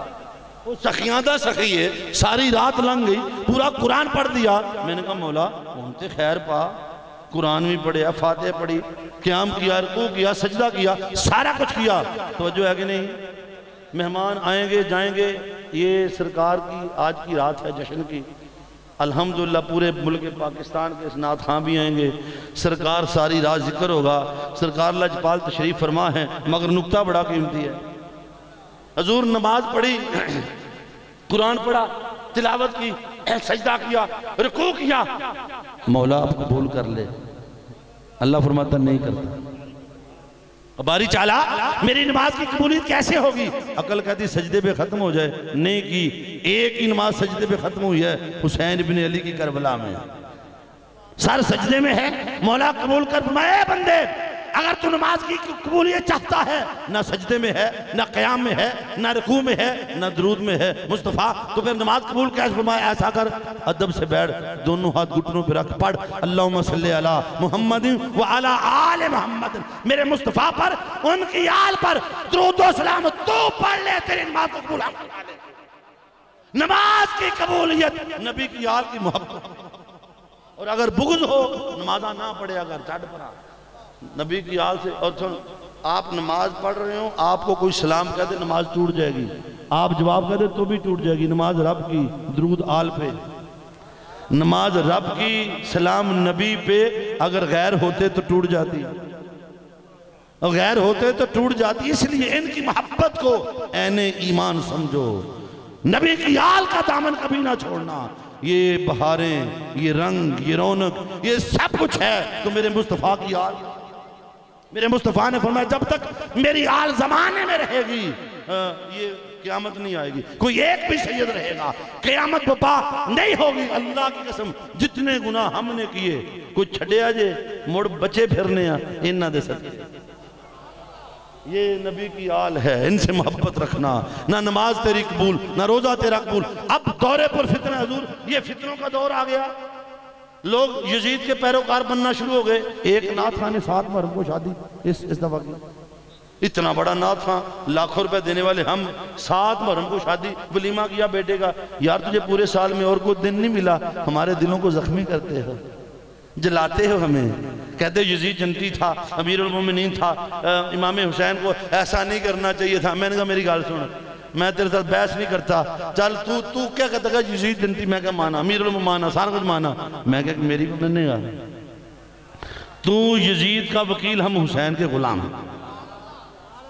वो सखियां दा सखी है, सारी रात लंघ गई, पूरा कुरान पढ़ दिया। मैंने कहा मौला हुण ते खैर पा, कुरान भी पढ़े, फातिहा पढ़ी, क़याम किया, रुकू किया, सजदा किया, सारा कुछ किया। तवज्जो है कि नहीं? मेहमान आएंगे जाएंगे, ये सरकार की आज की रात है जश्न की। अल्हम्दुलिल्लाह पूरे मुल्क पाकिस्तान के नात खां भी आएंगे, सरकार सारी रात जिक्र होगा, सरकार लजपाल तशरीफ फरमा है। मगर नुक्ता बड़ा कीमती है, हजूर नमाज पढ़ी, कुरान पढ़ा, तिलावत की, सजदा किया, रुकू किया, मौला आप कबूल कर ले। अल्लाह फरमाता नहीं करता। बारी चाला मेरी नमाज की कबूलियत कैसे होगी? अकल कहती सजदे पे खत्म हो जाए। नहीं की, एक ही नमाज सजदे पे खत्म हुई है, हुसैन इब्न अली की करबला में, सर सजदे में है, मौला कबूल कर। मैं बंदे अगर तू नमाज की कबूलियत चाहता है, ना सजदे में है, ना क़याम में है, ना रुकू में है, ना दरूद में है मुस्तफ़ा, तो फिर नमाज कबूल कैसे फरमाए? ऐसा कर, अदब से बैठ, दोनों हाथ घुटनों पे रख, पढ़ अल्लाहुम्मा सल्ली अला मुहम्मदिन व अला आले मुहम्मद, मेरे मुस्तफ़ा पर, उनकी आल पर दुरूद व सलाम तू पढ़ ले, तेरी नमाज को कबूल हम करवा ले। नमाज की कबूलियत, नबी की आल की मोहब्बत। और अगर बुग़्ज़ हो नमाजा ना पढ़े, अगर चढ़ पड़ा नबी की आल से। और सुन, आप नमाज पढ़ रहे हो, आपको कोई सलाम कह दे नमाज टूट जाएगी, आप जवाब कह दे तो भी टूट जाएगी। नमाज रब की, दुरूद आल पे, नमाज रब की, सलाम नबी पे। अगर गैर होते तो टूट जाती, और गैर होते तो टूट जाती। इसलिए इनकी मोहब्बत को ऐने ईमान समझो, नबी की आल का दामन कभी ना छोड़ना। ये बहारें, ये रंग, ये रौनक, ये सब कुछ है तो मेरे मुस्तफ़ा की आल। मेरे मुस्तफ़ा ने फरमाया जब तक मेरी आल ज़माने में रहेगी, ये क़यामत नहीं आएगी, कोई एक भी सैयद रहेगा, क़यामत बपा नहीं होगी। अल्लाह की कसम, जितने गुनाह हमने किए, कोई छड़िया जे मुड़ बचे फिरने इन्ना दे सके। ये नबी की आल है, इनसे मोहब्बत रखना। ना नमाज तेरी कबूल, ना रोजा तेरा कबूल। अब दौरे पर फितने, हजूर ये फितनों का दौर आ गया, लोग यजीद के पैरोकार बनना शुरू हो गए। एक नाथ खां ने 7 मुहर्रम को शादी इस दफा की, इतना बड़ा नाथ खां, लाखों रुपए देने वाले हम, 7 मुहर्रम को शादी, वलीमा किया बेटे का। यार तुझे पूरे साल में और कोई दिन नहीं मिला, हमारे दिलों को जख्मी करते हो, जलाते हो हमें। कहते यजीद जन्नती था, अमीरुल मोमिनीन था, इमाम हुसैन को ऐसा नहीं करना चाहिए था। मैंने कहा मेरी गाल सुन, मैं तेरे साथ बहस नहीं करता, चल तू क्या कहता है यजीद जन्नती? मैं क्या माना, अमीरुल मोमिनीन माना, सारा कुछ माना। मैं क्या मेरी को नहीं गा, तू यजीद का वकील, हम हुसैन के गुलाम हैं।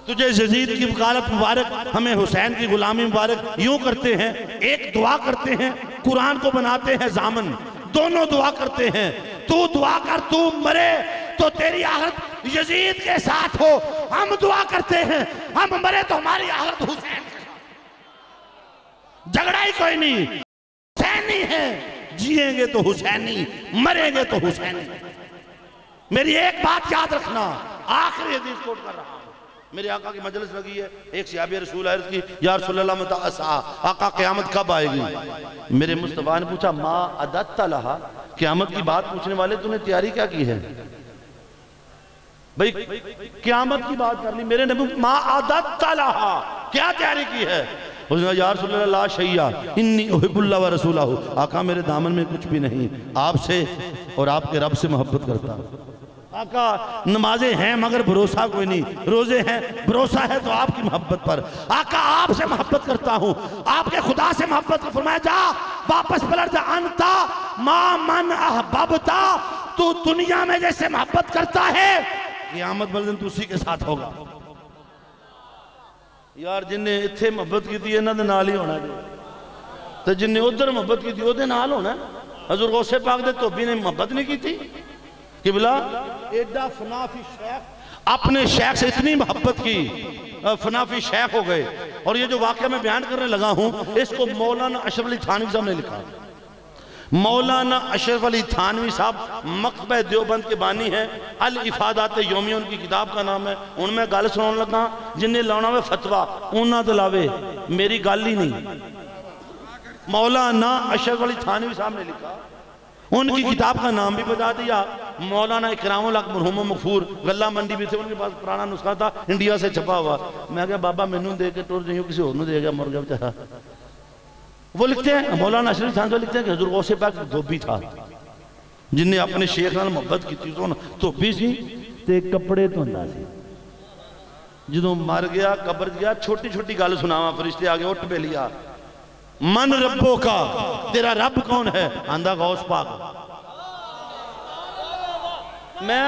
तुझे यजीद की वकालत मुबारक, हमें हुसैन की गुलामी मुबारक। यूं करते हैं, एक दुआ करते हैं, कुरान को बनाते हैं जामन, दोनों दुआ करते हैं। तू दुआ कर, तू मरे तो तेरी आहत यजीद के साथ हो। हम दुआ करते हैं, हम मरे तो हमारी आहत हुसैन। झगड़ा ही कोई नहीं, हुसैनी है, जिएंगे तो हुसैनी, मरेंगे तो हुसैनी। मेरी एक बात याद रखना, आखिरी हदीस कोट कर रहा हूं। मेरे आका की मजलिस लगी है, एक सहाबी रसूल अर्ज़ की, या रसूलल्लाह मुतअस्सा, आका क़यामत कब आएगी? मेरे मुस्तफ़ा ने पूछा मा अदत्ता लहा, क़यामत की बात पूछने वाले तूने तैयारी क्या की है? भाई क़यामत की बात कर ली, मेरे नबी मा अदत्ता लहा, क्या तैयारी की है? उसने या रसूलल्लाह ला शैया इन्नी उहिब्बुल्लाह व रसूलहू, आका मेरे दामन में कुछ भी नहीं, आपसे और आपके रब से मोहब्बत करता। आका नमाजें हैं मगर भरोसा कोई नहीं, रोजे हैं भरोसा है तो आपकी मोहब्बत पर। आका आपसे मोहब्बत करता हूँ, आपके खुदा से मोहब्बत। फरमाया जा वापस पलट जा, अंता मा मन अहबबता, तू दुनिया में जैसे मोहब्बत करता है क़यामत वाले दिन तू उसी के साथ होगा। यार जिन्हें इत्थे मोहब्बत की थी इन्हां दे नाल ही होना, तो जिन्हें उधर मोहब्बत की थी ओदे नाल होना। हज़ूर गौसे पाक दे धोबी ने मोहब्बत नहीं की थी, किबला एडा फनाफी शेख, अपने शेख से इतनी मोहब्बत की, फनाफी शेख हो गए। और ये जो वाक़या मैं बयान करने लगा हूँ, इसको मौलाना अशरफ अली थानवी साहब ने लिखा। मौलाना अशरफ अली थानवी साहब मकतबा देवबंद के बानी है, अल इफादात योमी उनकी किताब का नाम है। उनमें गल सुनाने लगा, जिन्हें लाना में फतवा उन्होंने तो लावे, मेरी गल ही नहीं। मौलाना अशरफ अली थानवी साहब ने लिखा, उनकी किताब का नाम भी बता दिया, मौलाना इकरामुल हक मरहूम मगफूर। गल्ला मंडी भी थे, उनके पास पुराना नुस्खा था, इंडिया से छपा हुआ। मैं क्या बाबा मैनू दे के टुर जाइयो, किसी और दे गया, मर गया बेचारा। वो लिखते हैं, मौलाना अशरफ थानवी लिखते हैं कि हज़ूर गौसे पाक धोबी था, जिन्हें अपने शेख नाल मुहब्बत की थी धोबी सी ते कपड़े धोंदा सी। जो मर गया कब्र गया, छोटी छोटी गल सुनावा, फरिश्ते आ गए, उठ बेलिया मन रब्बों का, तेरा रब कौन है? आंदा गौस पाक। मैं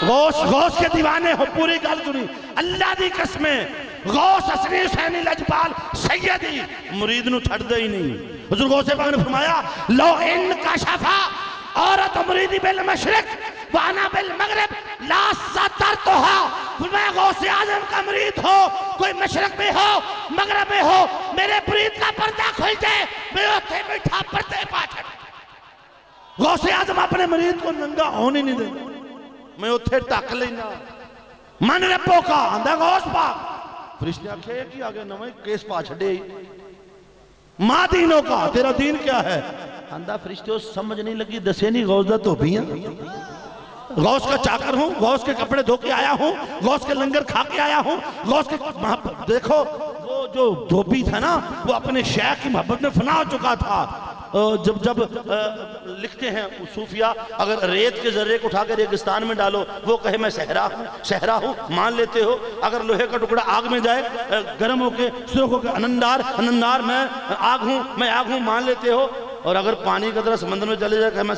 गौस के दीवाने हो, पूरी गल सुनी, अल्लाह दी कसमें गौस असली हुसैनी लजपाल सैयदी मुरीद नूं छड्डदा ही नहीं। हुजूर गौसे पाक ने फरमाया लो इन का शफा औरत मुरीदी बिल मशरिक वाना बिल मगरिब ला सतरतुहा। फरमाया गौसे आजम का मुरीद हो, कोई मशरक में हो मगरिब में हो, मेरे मुरीद का पर्दा खुल जाए, मैं उथे बैठा पर्दे पाछड़। गौसे आजम अपने मुरीद को नंगा होने नहीं देता, मैं उथे ढक लेना। मन रब्बों का, आंदा गौस पाक। फरिश्ते आखे कि आगे नवा केस पा छड़े। मां दीनों का, तेरा दीन क्या है? आंदा फरिश्ते समझ नहीं लगी, दसे नहीं गौस दा धोबी हां, गौस का चाकर हूं, गौस के कपड़े धो के आया हूं, गौस के लंगर खा के आया हूं, गौस के देखो वो जो धोबी था ना, वो अपने शेख की मोहब्बत में फना हो चुका था। जब लिखते हैं सूफिया, अगर रेत के जर्रे को उठाकर रेगिस्तान में डालो, वो कहे मैं सहरा हूँ, मान लेते हो। अगर लोहे का टुकड़ा आग में जाए, गर्म होके सुर्ख होके अनंदार मैं आग हूँ, मान लेते हो। और अगर पानी का तरह समंदर में चले जाए, कहे मैं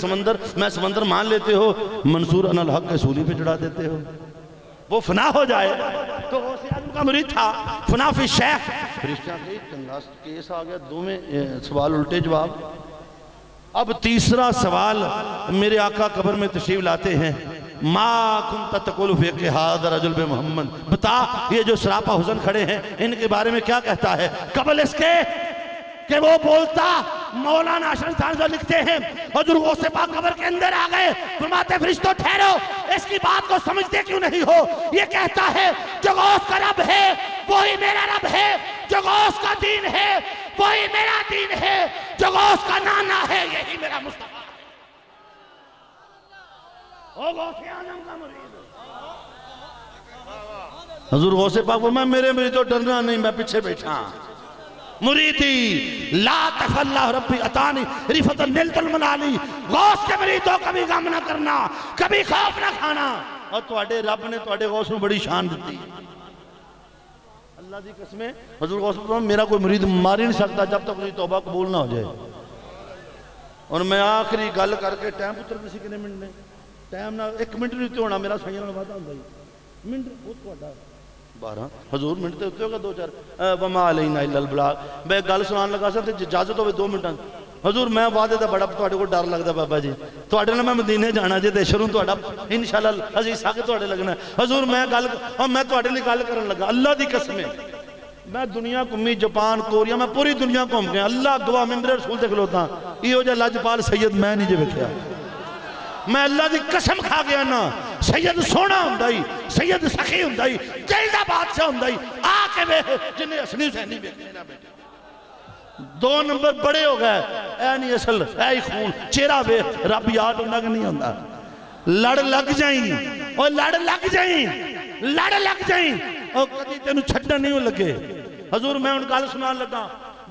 समंदर मान लेते हो। मंसूर अनल हक के सूली पे चढ़ा देते हो, वो फना हो जाए। तो गौसे आजम का मुरीद था, फना फी शेख। फरिश्ता केस आ गया, दो में सवाल उल्टे जवाब। अब तीसरा सवाल मेरे आका कब्र में तशरीफ लाते हैं, माँ कुंत तकुल फी हाज़ा रजुल बे मोहम्मद, बता ये जो सरापा हुस्न खड़े हैं इनके बारे में क्या कहता है? कबल इसके कि वो बोलता, मौलाना अशरफ थानी साहब लिखते हैं हुजूर गौसे पाक कब्र के अंदर आ गए, फरमाते फरिश्तों ठहरो, इसकी बात को समझते क्यों नहीं हो? ये कहता है जो गौस का रब है वही मेरा रब है, जो गौस का दीन है वही मेरा दीन है, जो गौस का नाना है यही मेरा मुस्तफा। ओ गौसे आजम का मुरीद हुजूर गौसे पाक फरमाया मेरे मुरीद तो डरना नहीं, मैं पीछे बैठा। मुरीदी ला तफल्ला रब्बी अतानी रिफतन निलतुल मनाली, गौस के मुरीदों कभी गम ना करना, कभी खौफ ना खाना। और तुहाडे रब ने तुहाडे गौस को बड़ी शान दी। अल्लाह दी कसमें हुजूर गौस पाक मेरा कोई मुरीद मार ही नहीं सकता जब तक मेरी तौबा कबूल ना हो जाए। और मैं आखिरी गल करके टाइम पुत्र किसी कितने मिनट ने टाइम ना 1 मिनट नहीं उत्ते होना, मेरा सही नाल वादा हुंदा जी मिनट बहुत तुहाडा 12 हजूर मिनट उत्ते होगा 2-4 वमा अलैना इल्लल बलाग। मैं गल सुनान लगा सा, इजाजत हो 2 मिनटां। हजूर मैं वादे का बड़ा तुहाडे को डर लगता बाबा जी, तुहाडे नाल मैं मदीने जाना जे, शुरू तुहाडा इंशाअल्लाह अजीज साके तुहाडे लगना। हजूर मैं तुहाडे लिए गल करन लगा, अल्लाह दी कसम मैं दुनिया घूमी, जापान कोरिया, मैं पूरी दुनिया घूम गया, अल्लाह दुआ मिंबर रसूल ते खलोता, इहो जिहा लजपाल सैयद मैं नहीं जे वेखिया। मैं अल्लाह की कसम खा गया ना, सैयद सोना हुंदा ही, सैयद सखी हुंदा ही, दिल दा बादशाह हुंदा ही, आके वेख जिन्हें हसनी हुसैनी वेखे ना बेटे। 2 नंबर बड़े हो गए, ऐ नहीं असल ऐ ही खून, चेहरा वे रब याद होंदा कि नहीं होंदा। लड़ लग जाई, और लड़ लग जाई, लड़ लग जाई, और कदी तेनू छड्डन नहीं लगे। हजूर मैं हुण गल सुनान लगा,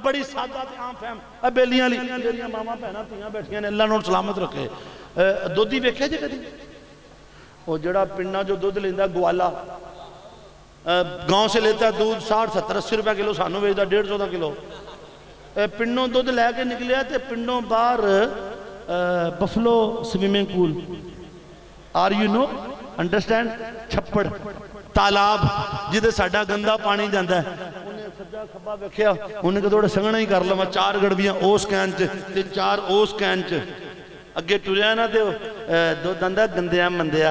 बड़ी सादा ते आम फहम, बेलियां मेरियां मावां भैणां धीआं बैठियां ने, अल्लाह नूं सलामत रखे। दुधी वेख्या जे कदी? वो जड़ा पिंडा जो दुध लेंदा ग्वाला, गांव से लेता दूध 60-70-80 रुपये किलो, सानू बेचता 150 का किलो। पिंडों दुध लैके निकलिया तो पिंडों बाहर buffalo swimming pool, are you know understand, छप्पड़ तालाब जिदे साडा गंदा पानी जाता है, उन्हें सज्जा खब्बा वेख्या, उन्हें तो थोड़ा संघना ही कर लवा, 4 गड़बियां उस कैन च ते 4 उस कैन च अगे टुरिया ना तो दुध आंदा गंदिया मंदिया,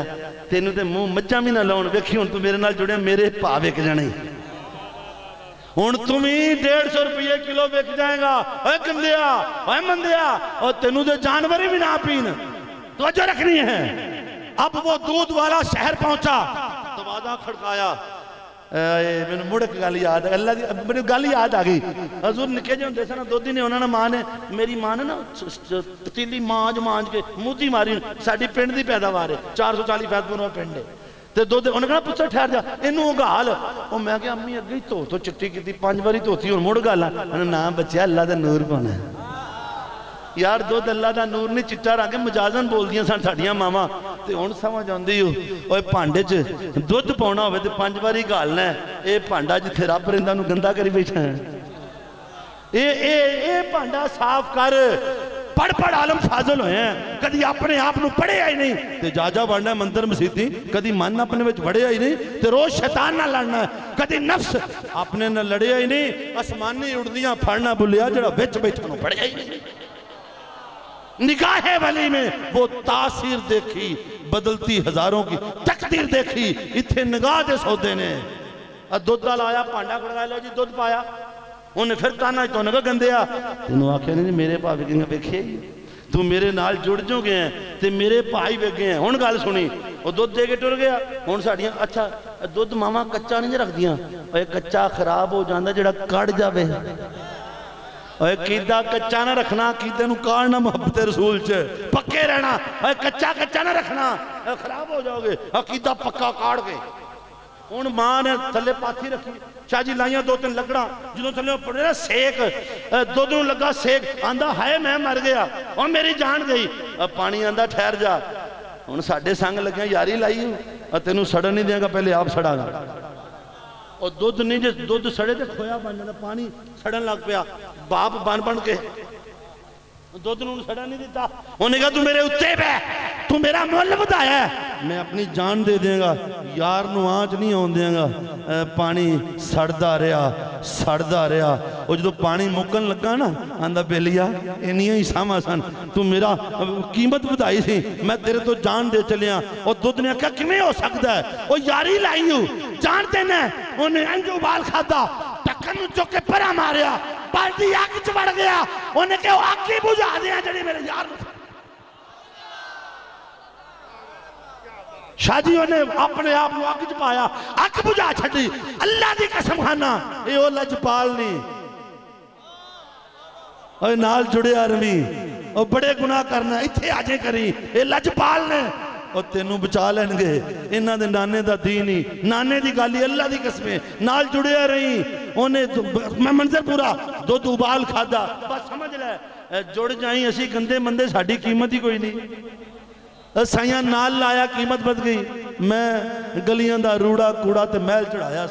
तेनू तो मूँह मज्झां भी ना लाउण, वेखी हुण तू मेरे नाल जुड़िया, मेरे भाव विक जाने, हुण तुम ही 150 रुपये किलो विक जाएगा। ओए गंदिया, ओए मंदिया, और तेनू तो जानवर ही भी ना पीन, तवज्जो रखनी है। अब वो दूध वाला शहर पहुंचा, दरवाजा खड़काया, मैंने मुड़क गल याद, अल्लाह दी मैंने गल याद आ गई। हजूर निके जे होंदे सन, दुध ही ने उन्होंने मां ने, मेरी मां ने ना पतीली मांज के मूधी मारी, साडी पिंड दी पैदावार है, 440 फैसपुर पिंड है, तो दुध उन्हें कहना पुत्तर ठहर जा, इनू उगाल। और मैं क्या अम्मी अगे धो चिट्टी की 5 बारी धोती, और मुड़ गल ना बच्चा अल्लाह का नूर पाना, यार दुध अल्लाह का नूर नहीं, चिट्टा रंग मजाजन बोलदियां सन साडियां मावां, ते हुण समझ आउंदी ओए भांडे च दुध पाउणा होवे ते 5 बारी घालना है, ये भांडा जिथे रब रहिंदा नूं गंदा करी बैठा है। ये भांडा साफ कर। पढ़ पढ़ आलम फाजल होए हैं, कदी अपने आप नूं पढ़िया ही नहीं ते जाजा बनना मंदिर मसीती, कदी मन अपने विच वड़िया ही नहीं ते रोज शैतान नाल लड़ना है, कदी नफ्स अपने नाल लड़िया ही नहीं, आसमानी उड़दियां फड़ना भुलिया जेड़ा विच बैठा नूं पढ़िया ही नहीं। निगाहे वली में वो तासीर देखी, बदलती हजारों की तकदीर देखी। इत्थे निगाह दे सौदे ने। दुध लाया भांडा खड़का लो जी दुध पाया, उन्हें फिर ताना तो नगा गंदिया, तेनों आख्या नहीं मेरे भावे कि वेखे तू मेरे नाल जुड़ जो गए ते मेरे भाई वे गए। हुण गल सुनी, वो दुध दे के टुर गया। हुण साडियां अच्छा दुध मावां कच्चा नहीं रखदियां, कच्चा खराब हो जाता जेड़ा कड़ जावे। कीदा कच्चा ना रखना, कीदे नूं काढ़ना मुहब्बत रसूल च पक्के रहना। कच्चा कच्चा ना रखना, खराब हो जाओगे। कीदा पक्का काढ़ के। हुण मां ने थले पाथी रखी, शाह जी लाइया 2-3 लकड़ा, जो थले पड़े ना सेक, दुध नूं लगा सेक, आंदा हाय मैं मर गया और मेरी जान गई। पानी आंदा ठहर जा। हुण साडे संग लग्या यारी लाई, तेनों सड़न नहीं देंगा, पहले आप सड़ागा। और दुध नहीं, जो दुध सड़े तो खोया बन जाता, पानी सड़न लग पिया। बाप बन बन के दुध नूं सड़ा नहीं दिता। उन्हें कहा तू मेरे उत्ते बह, तू मेरा मुल वधाया, मैं अपनी जान दे देंगा, यार नूं आंच नहीं आउण देंगा। पानी सड़दा रहा। और जो पानी मुकन लगा ना, आंदा बेलिया इन्नियां ही सावां सन, तू मेरा कीमत वधाई सी, मैं तेरे तो जान दे चलिया। और दुध ने आख्या किवें हो सकदा है, वो यारी लाई हूं जान देना। उन्हें इंज उबाल खादा, ढक्कन चुक के परा मारिया, बाल्टी अग च वड़ गया। उन्हें कहा अग ही बुझा दिया जी मेरे यार। शाह जी उन्हें अपने आप को अग च पाया, अग बुझा छड़ी। अल्लाह की कसम खाना ये ओ लजपाल नहीं, और नाल जुड़िया रवी, और बड़े गुनाह करना इत्थे आजे करी, ये लजपाल ने और तेनू बचा लैणगे। इन्हां दे नाने दा दीन ही, नाने दी गल ही अल्लाह दी कसमें नाल जुड़िया रही। उन्हें मैं मंजर पूरा दुध उबाल खादा, बस समझ लै जुड़ जाई। असी गंदे मंदे, साडी कीमत ही कोई नहीं। साइयां नाल लाया, कीमत बद गई। मैं गलियां दा रूड़ा कूड़ा ते महल चढ़ाया।